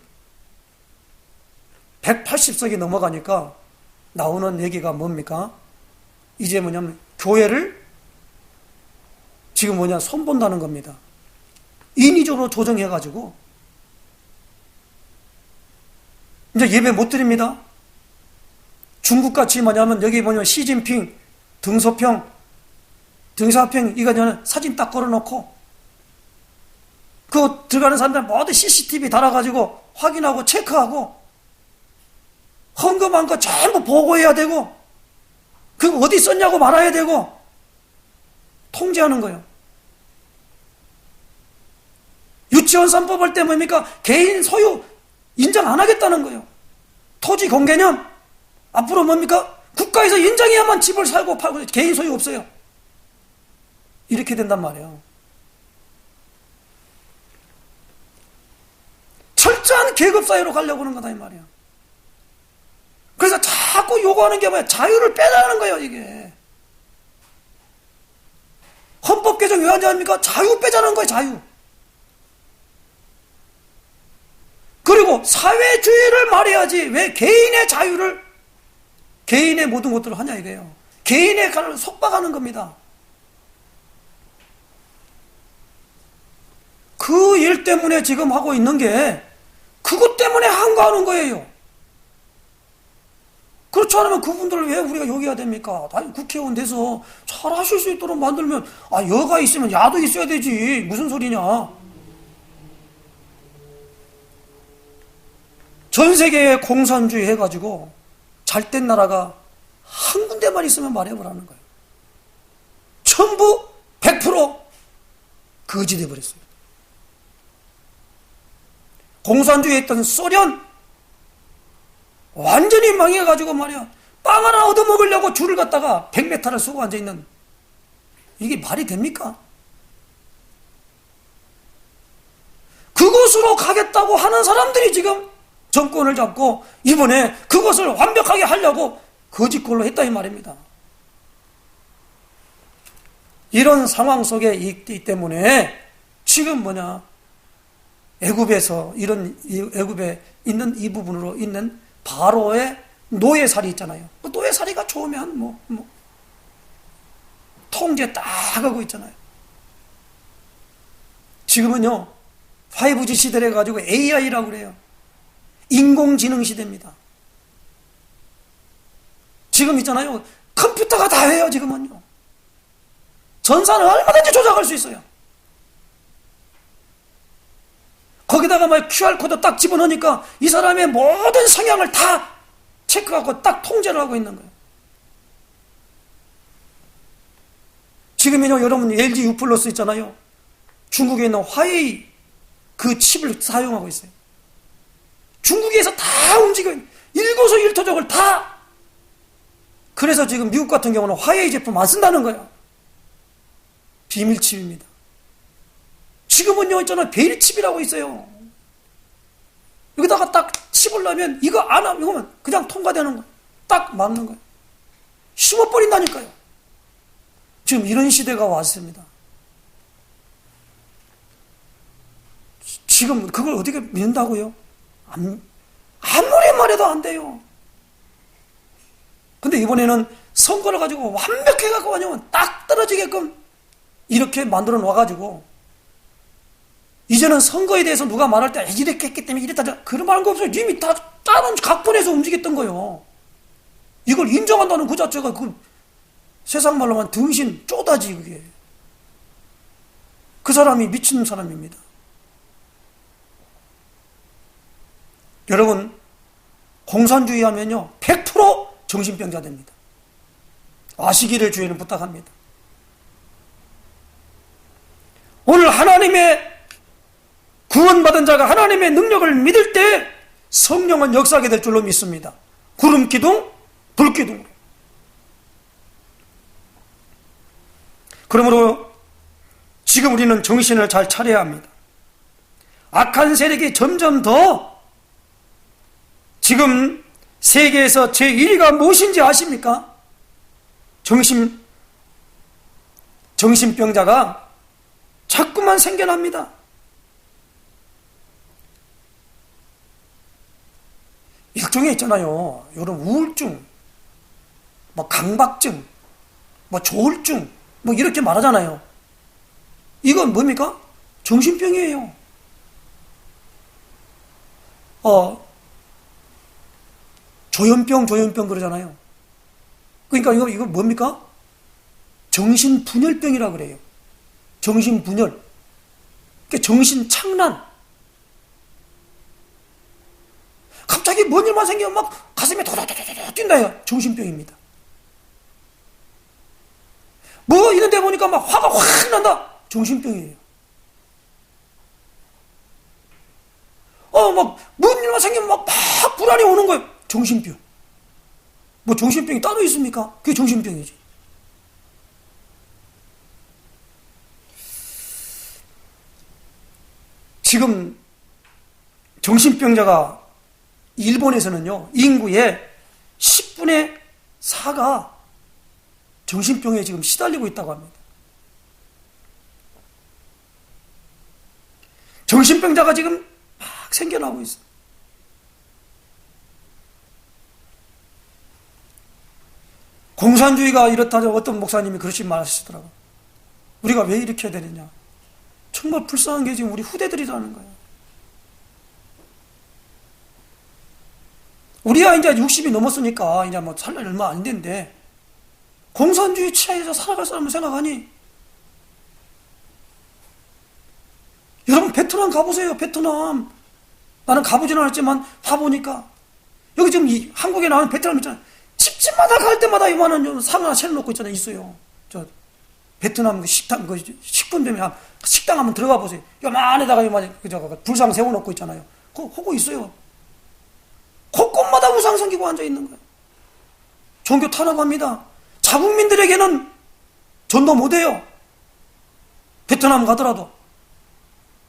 Speaker 1: 180석이 넘어가니까 나오는 얘기가 뭡니까? 이제 뭐냐면 교회를 지금 손본다는 겁니다. 인위적으로 조정해가지고 이제 예배 못 드립니다. 중국같이 뭐냐면 여기 보면 시진핑 등소평 이거 사진 딱 걸어놓고 그 들어가는 사람들 모두 CCTV 달아가지고 확인하고 체크하고 헌금한 거 전부 보고해야 되고 그거 어디 썼냐고 말아야 되고 통제하는 거예요. 유치원 3법 때 뭡니까? 개인 소유 인정 안 하겠다는 거예요. 토지 공개념 앞으로 뭡니까? 국가에서 인정해야만 집을 살고 팔고 개인 소유 없어요. 이렇게 된단 말이에요. 철저한 계급사회로 가려고 하는 거다 이 말이에요. 그래서 자꾸 요구하는 게 뭐야? 자유를 빼라는 거예요 이게. 헌법 개정 왜 하냐니까 자유 빼자는 거예요. 자유. 그리고 사회주의를 말해야지 왜 개인의 자유를 개인의 모든 것들을 하냐 이거예요. 개인의 간을 속박하는 겁니다. 그 일 때문에 지금 하고 있는 게 그것 때문에 항거하는 거예요. 그렇지 않으면 그분들을 왜 우리가 여기야 됩니까? 국회의원 돼서 잘 하실 수 있도록 만들면 여가 있으면 야도 있어야 되지. 무슨 소리냐. 전 세계에 공산주의 해가지고 잘된 나라가 한 군데만 있으면 말해보라는 거예요. 전부 100% 거지 돼버렸어요. 공산주의 했던 소련 완전히 망해가지고 말이야 빵 하나 얻어먹으려고 줄을 갖다가 100m를 쓰고 앉아있는 이게 말이 됩니까? 그것으로 가겠다고 하는 사람들이 지금 정권을 잡고 이번에 그것을 완벽하게 하려고 거짓골로 했다 이 말입니다. 이런 상황 속에 있기 때문에 지금 애굽에서 이런 애굽에 있는 이 부분으로 있는 바로의 노예살이 있잖아요. 그 노예살이가 좋으면 통제 딱 하고 있잖아요. 지금은요 5G 시대를 가지고 AI라고 그래요. 인공지능 시대입니다. 지금 있잖아요 컴퓨터가 다 해요. 지금은요 전산을 얼마든지 조작할 수 있어요. 거기다가 막 QR코드 딱 집어넣으니까 이 사람의 모든 성향을 다 체크하고 딱 통제를 하고 있는 거예요. 지금은요, 여러분 LG U 플러스 있잖아요. 중국에 있는 화웨이 그 칩을 사용하고 있어요. 중국에서 다 움직여요. 일거수일투족을 다. 그래서 지금 미국 같은 경우는 화웨이 제품 안 쓴다는 거예요. 비밀칩입니다. 지금은요, 있잖아요. 베일칩이라고 있어요. 여기다가 딱 칩을 넣으면 이거 안 하면 이거면 그냥 통과되는 거예요. 딱 막는 거예요. 심어버린다니까요. 지금 이런 시대가 왔습니다. 지금 그걸 어떻게 믿는다고요? 아무리 말해도 안 돼요. 근데 이번에는 선거를 가지고 완벽해갖고 그냥 딱 떨어지게끔 이렇게 만들어 놔가지고 이제는 선거에 대해서 누가 말할 때 이렇게 했기 때문에 이랬다 그런 말 한 거 없어요. 이미 다 다른 각본에서 움직였던 거예요. 이걸 인정한다는 그 자체가 그 세상 말로만 등신 쪼다지 그게. 그 사람이 미친 사람입니다. 여러분 공산주의 하면요 100% 정신병자 됩니다. 아시기를 주의는 부탁합니다. 오늘 하나님의 구원받은 자가 하나님의 능력을 믿을 때 성령은 역사하게 될 줄로 믿습니다. 구름기둥, 불기둥으로. 그러므로 지금 우리는 정신을 잘 차려야 합니다. 악한 세력이 점점 더 지금 세계에서 제1위가 무엇인지 아십니까? 정신병자가 자꾸만 생겨납니다. 일종의 있잖아요. 이런 우울증, 뭐 강박증, 뭐 조울증, 뭐 이렇게 말하잖아요. 이건 뭡니까? 정신병이에요. 조현병 그러잖아요. 그러니까 이거 뭡니까? 정신분열병이라 그래요. 정신분열. 그러니까 정신착란. 갑자기 뭔 일만 생기면 막 가슴이 도도도도도 뛴다요. 정신병입니다. 뭐 이런데 보니까 막 화가 확 난다. 정신병이에요. 막 뭔 일만 생기면 막 불안이 오는 거예요. 정신병. 뭐 정신병이 따로 있습니까? 그게 정신병이지. 지금 정신병자가 일본에서는요, 인구의 10분의 4가 정신병에 지금 시달리고 있다고 합니다. 정신병자가 지금 막 생겨나고 있어요. 공산주의가 이렇다고 어떤 목사님이 그렇게 말하시더라고요. 우리가 왜 이렇게 해야 되느냐. 정말 불쌍한 게 지금 우리 후대들이라는 거예요. 우리야 이제 60이 넘었으니까 이제 뭐 살 날이 얼마 안 됐는데 공산주의 치하에서 살아갈 사람을 생각하니 여러분 베트남 가보세요. 베트남 나는 가보지는 않았지만 가보니까 여기 지금 한국에 나오는 베트남 있잖아요. 집집마다 갈 때마다 이만한 상 하나 차려놓고 있잖아요. 있어요. 저 베트남 식당 식품점에 식당 한번 들어가 보세요. 요만에다가 요만 불상 세워놓고 있잖아요. 그거 하고 있어요. 곳곳마다 우상 섬기고 앉아 있는 거예요. 종교 탄압합니다. 자국민들에게는 전도 못해요. 베트남 가더라도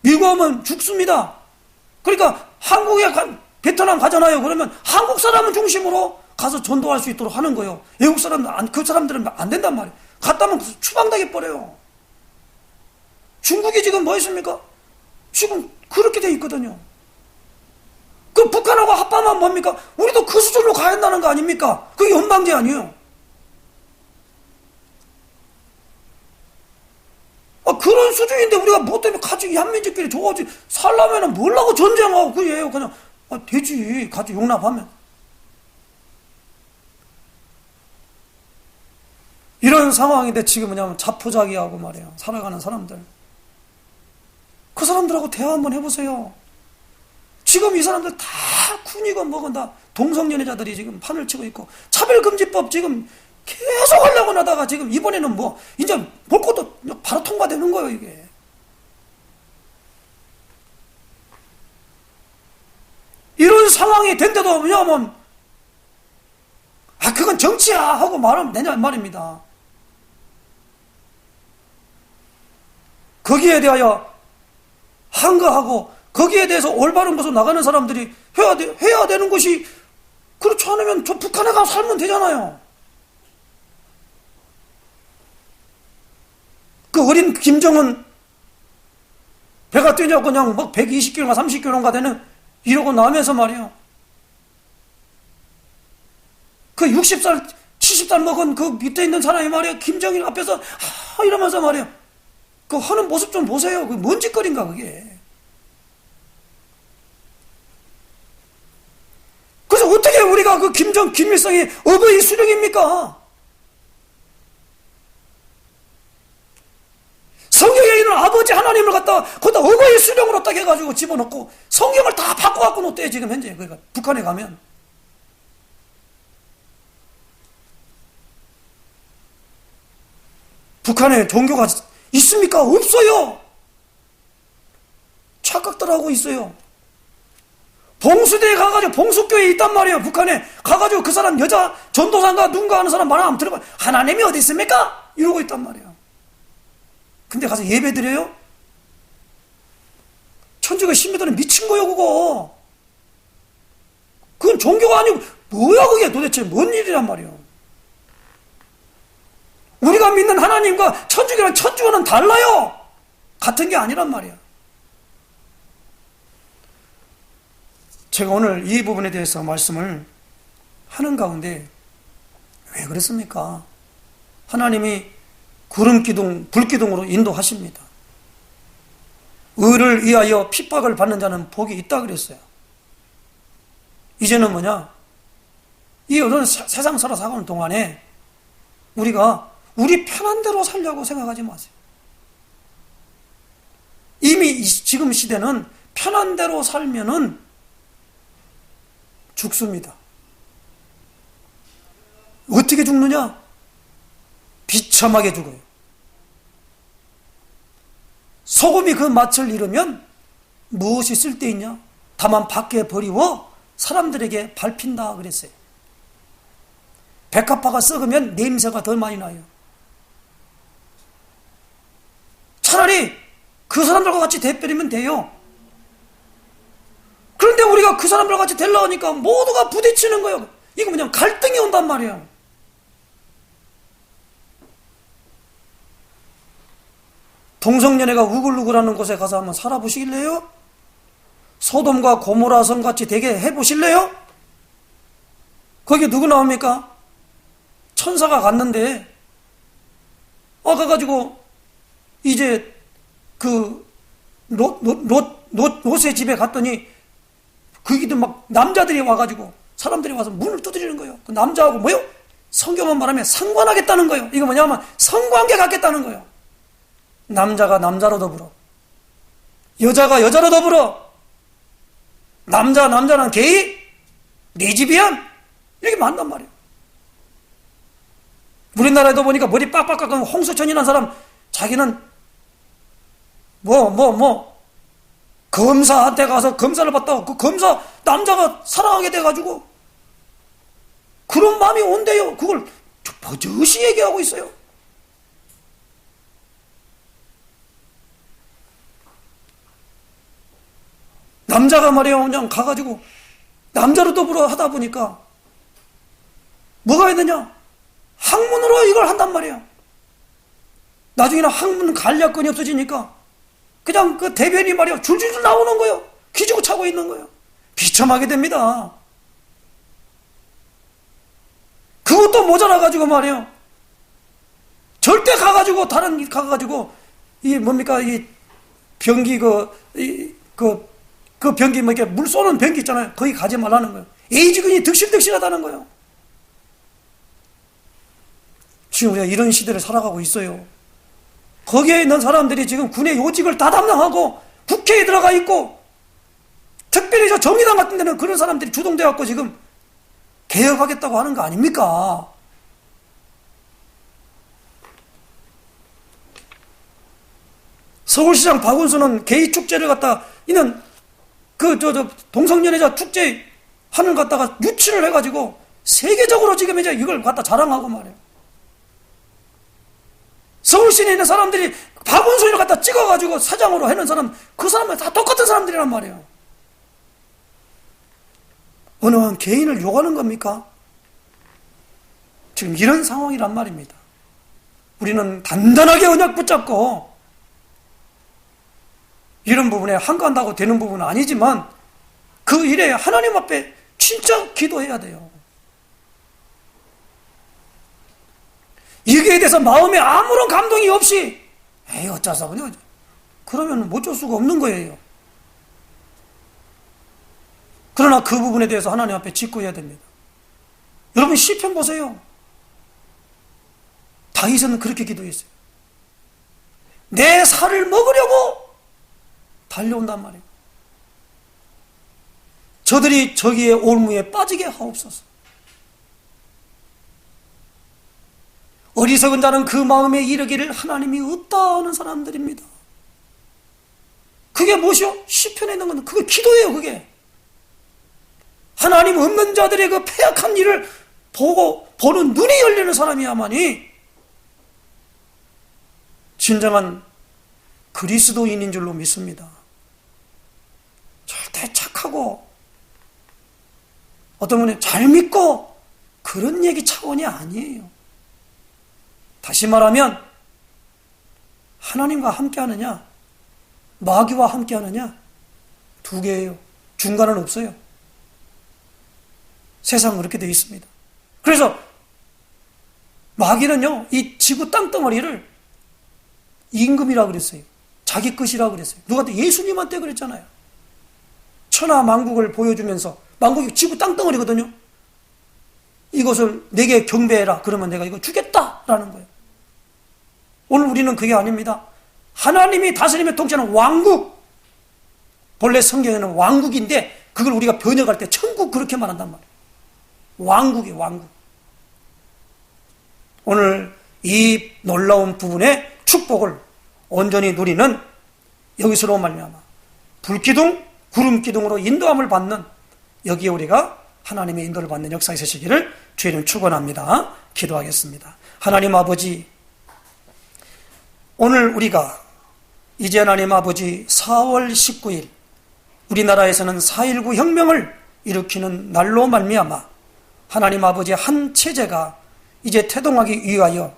Speaker 1: 미국 오면 죽습니다. 그러니까 한국에 베트남 가잖아요. 그러면 한국 사람은 중심으로 가서 전도할 수 있도록 하는 거예요. 외국 사람들 그 사람들은 안 된단 말이에요. 갔다 오면 추방당해 버려요. 중국이 지금 뭐 있습니까? 지금 그렇게 돼 있거든요. 그 북한하고 합하면 뭡니까? 우리도 그 수준으로 가야 한다는 거 아닙니까? 그게 연방제 아니에요. 그런 수준인데 우리가 뭐 때문에 같이 한민족끼리 좋아지 살려면은 뭘라고 전쟁하고 그래요. 그냥 되지. 같이 용납하면. 이런 상황인데 지금 뭐냐면 자포자기하고 말이에요. 살아가는 사람들. 그 사람들하고 대화 한번 해보세요. 지금 이 사람들 다 군이고 뭐건 다 동성연애자들이 지금 판을 치고 있고 차별금지법 지금 계속 하려고 하다가 지금 이번에는 뭐 이제 볼 것도 바로 통과되는 거예요 이게. 이런 상황이 된데도 왜냐하면 그건 정치야 하고 말하면 되냐 말입니다. 거기에 대하여 한가하고 거기에 대해서 올바른 것으로 나가는 사람들이 해야 되는 것이, 그렇지 않으면 저 북한에 가서 살면 되잖아요. 그 어린 김정은 배가 뛰냐고 그냥 뭐 120km인가 30km인가 되는 이러고 나면서 말이에요. 그 60살 70살 먹은 그 밑에 있는 사람이 말이에요. 김정일 앞에서 이러면서 말이에요. 그 하는 모습 좀 보세요. 그 뭔 짓거리인가 그게. 그래서 어떻게 우리가 그 김일성이 어거의 수령입니까? 성경에 있는 아버지 하나님을 갖다가 거기다 어거의 수령으로 딱 해가지고 집어넣고 성경을 다 바꿔갖고 놓대요 지금 현재. 그러니까 북한에 가면. 북한에 종교가 있습니까? 없어요. 착각들 하고 있어요. 봉수대에 가가지고 봉수교회에 있단 말이에요. 북한에 가가지고 그 사람 여자 전도사인가 누군가 하는 사람 말 한번 들어봐. 하나님이 어디 있습니까? 이러고 있단 말이에요. 근데 가서 예배 드려요? 천주교 신비들은 미친 거예요 그거. 그건 종교가 아니고 뭐야 그게 도대체 뭔 일이란 말이에요. 우리가 믿는 하나님과 천주교랑 천주교는 달라요. 같은 게 아니란 말이야. 제가 오늘 이 부분에 대해서 말씀을 하는 가운데 왜 그랬습니까? 하나님이 구름기둥, 불기둥으로 인도하십니다. 의를 위하여 핍박을 받는 자는 복이 있다 그랬어요. 이제는 뭐냐? 이 어떤 세상 살아가는 동안에 우리가 우리 편한 대로 살려고 생각하지 마세요. 이미 지금 시대는 편한 대로 살면은 죽습니다. 어떻게 죽느냐? 비참하게 죽어요. 소금이 그 맛을 잃으면 무엇이 쓸데있냐? 다만 밖에 버리워 사람들에게 밟힌다 그랬어요. 백합화가 썩으면 냄새가 더 많이 나요. 차라리 그 사람들과 같이 대버리면 돼요. 그런데 우리가 그 사람들과 같이 되려고 하니까 모두가 부딪히는 거예요. 이거 뭐냐면 갈등이 온단 말이에요. 동성연애가 우글우글하는 곳에 가서 한번 살아보시길래요? 소돔과 고모라 성 같이 되게 해보실래요? 거기 누구 나옵니까? 천사가 갔는데 가가지고 이제 그 롯의 집에 갔더니 거기도 막 남자들이 와가지고 사람들이 와서 문을 두드리는 거예요. 그 남자하고 뭐요? 성경만 말하면 상관하겠다는 거예요. 이거 뭐냐면 성관계 갖겠다는 거예요. 남자가 남자로 더불어, 여자가 여자로 더불어, 남자는 게이, 레즈비언 이렇게 만단 말이에요. 우리나라에도 보니까 머리 빡빡 깎은 홍수천이라는 사람, 자기는 검사한테 가서 검사를 받다가 그 검사 남자가 사랑하게 돼가지고 그런 마음이 온대요. 그걸 버젓이 얘기하고 있어요. 남자가 말이에요 그냥 가가지고 남자로 더불어 하다 보니까 뭐가 있느냐? 학문으로 이걸 한단 말이에요. 나중에는 학문 간략권이 없어지니까 그냥 그 대변이 말이에요 줄줄줄 나오는 거예요. 기지고 차고 있는 거예요. 비참하게 됩니다. 그것도 모자라가지고 말이에요. 절대 가가지고 이 뭡니까 이 변기 그 변기 뭐 이렇게 물 쏘는 변기 있잖아요. 거기 가지 말라는 거예요. 에이즈균이 득실득실하다는 거예요. 지금 우리가 이런 시대를 살아가고 있어요. 거기에 있는 사람들이 지금 군의 요직을 다 담당하고 국회에 들어가 있고, 특별히 저 정의당 같은 데는 그런 사람들이 주동돼 갖고 지금 개혁하겠다고 하는 거 아닙니까? 서울시장 박원순은 게이 축제를 갖다가 이는 동성연애자 축제 하는 것 갖다가 유치를 해가지고 세계적으로 지금 이제 이걸 갖다 자랑하고 말이에요. 서울시내에 있는 사람들이 박원순을 갖다 찍어가지고 사장으로 해놓은 사람, 그 사람은 다 똑같은 사람들이란 말이에요. 어느 한 개인을 욕하는 겁니까? 지금 이런 상황이란 말입니다. 우리는 단단하게 언약 붙잡고 이런 부분에 한가한다고 되는 부분은 아니지만 그 일에 하나님 앞에 진짜 기도해야 돼요. 여기에 대해서 마음에 아무런 감동이 없이 에이 어쩌서 그냥 그러면 못 줄 수가 없는 거예요. 그러나 그 부분에 대해서 하나님 앞에 직구해야 됩니다. 여러분 시편 보세요. 다윗은 그렇게 기도했어요. 내 살을 먹으려고 달려온단 말이에요. 저들이 저기에 올무에 빠지게 하옵소서. 어리석은 자는 그 마음에 이르기를 하나님이 없다 하는 사람들입니다. 그게 무엇이요? 시편에 있는 건 그게 기도예요. 그게 하나님 없는 자들의 그 패악한 일을 보는 눈이 열리는 사람이야만이 진정한 그리스도인인 줄로 믿습니다. 절대 착하고 어떤 분이 잘 믿고 그런 얘기 차원이 아니에요. 다시 말하면 하나님과 함께하느냐 마귀와 함께하느냐 두 개예요. 중간은 없어요. 세상은 그렇게 되어 있습니다. 그래서 마귀는요 이 지구 땅덩어리를 임금이라고 그랬어요. 자기 것이라고 그랬어요. 누가 예수님한테 그랬잖아요. 천하 만국을 보여주면서, 만국이 지구 땅덩어리거든요. 이것을 내게 경배해라. 그러면 내가 이거 주겠다라는 거예요. 오늘 우리는 그게 아닙니다. 하나님이 다스리며 통치하는 왕국. 본래 성경에는 왕국인데 그걸 우리가 번역할 때 천국 그렇게 말한단 말이에요. 왕국이에요. 왕국. 오늘 이 놀라운 부분의 축복을 온전히 누리는 여기서로 말미암아 불기둥, 구름기둥으로 인도함을 받는, 여기에 우리가 하나님의 인도를 받는 역사에 서시기를 주의는 축원합니다. 기도하겠습니다. 하나님 아버지, 오늘 우리가 이제 하나님 아버지 4월 19일 우리나라에서는 4.19 혁명을 일으키는 날로 말미암아 하나님 아버지 한 체제가 이제 태동하기 위하여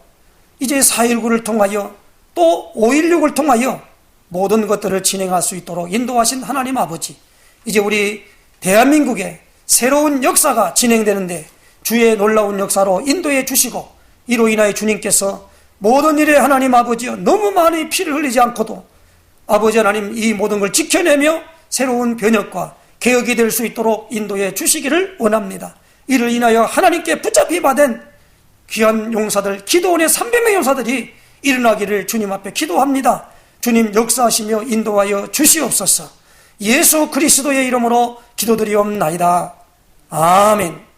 Speaker 1: 이제 4.19를 통하여 또 5.16을 통하여 모든 것들을 진행할 수 있도록 인도하신 하나님 아버지, 이제 우리 대한민국에 새로운 역사가 진행되는데 주의 놀라운 역사로 인도해 주시고, 이로 인하여 주님께서 모든 일에 하나님 아버지여 너무 많이 피를 흘리지 않고도 아버지 하나님 이 모든 걸 지켜내며 새로운 변혁과 개혁이 될 수 있도록 인도해 주시기를 원합니다. 이를 인하여 하나님께 붙잡히 받은 귀한 용사들, 기도원의 300명 용사들이 일어나기를 주님 앞에 기도합니다. 주님 역사하시며 인도하여 주시옵소서. 예수 그리스도의 이름으로 기도드리옵나이다. 아멘.